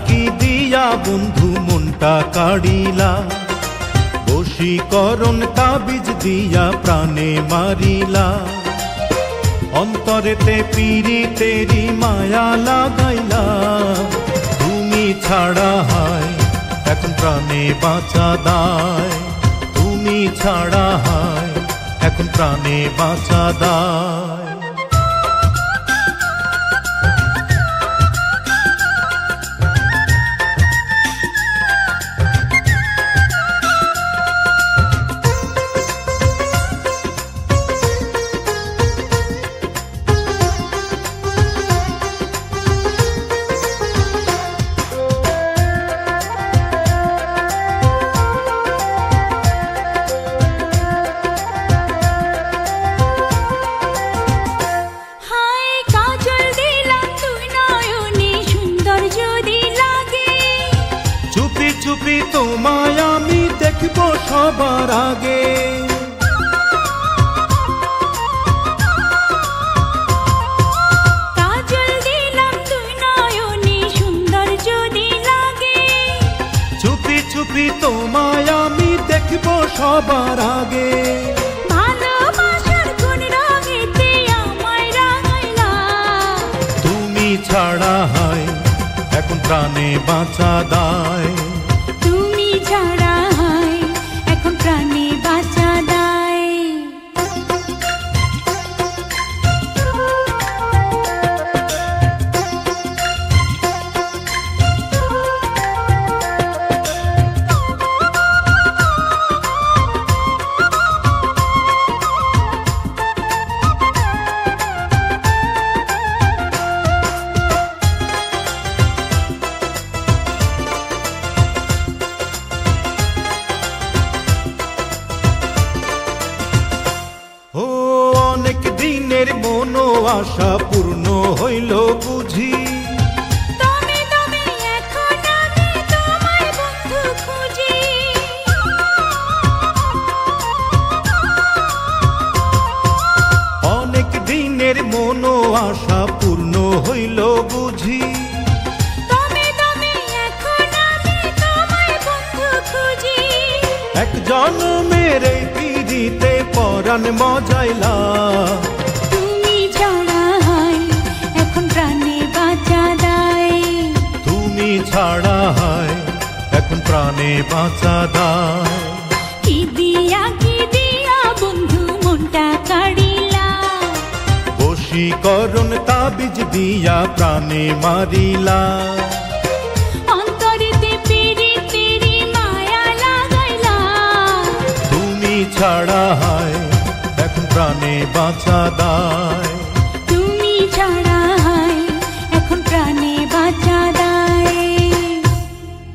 কি দিয়া বন্ধু মনটা কাড়িলা, বশীকরণ তাবিজ দিয়া প্রাণে মারিলা। অন্তরেতে পীড়িতেরি মায়া লাগাইলা, তুমি ছাড়া হায় এখন প্রাণে বাঁচা দায়। তুমি ছাড়া হায় এখন প্রাণে বাঁচা দায়। চুপি চুপি তোমায় আমি দেখব সবার আগে, কাজল দিলাম তুই নয়নে সুন্দর যদি লাগে। চুপি চুপি তোমায় আমি দেখব সবার আগে। ভালোবাসার কোন রঙেতে আমায় রাঙাইলা, তুমি ছাড়া হায় এখন প্রাণে বাঁচা দায়। তুমি ছাড়া হায় এখন প্রাণে বাঁচা দায়। অনেক দিনের মন আশা পূর্ণ হইল বুঝি, দমে দমে এখন আমি তোমায় বন্ধু খুঁজি। অনেক দিনের মন আশা পূর্ণ হইল বুঝি। দমে দমে এখন আমি তোমায় বন্ধু খুঁজি। এক জন্মের এই পিড়িতে পরাণ মজাইলা, তুমি ছাড়া হায় এখন প্রাণে বাঁচা দায়। তুমি ছাড়া হায় এখন প্রাণে বাঁচা দায়। কি দিয়া বন্ধু মনটা কাড়িলা, বশীকরণ তাবিজ দিয়া প্রাণে মারিলা। অন্তরেতে পীড়িতেরি মায়া লাগাইলা, তুমি ছাড়া হায় এখন প্রাণে বাঁচা দায়।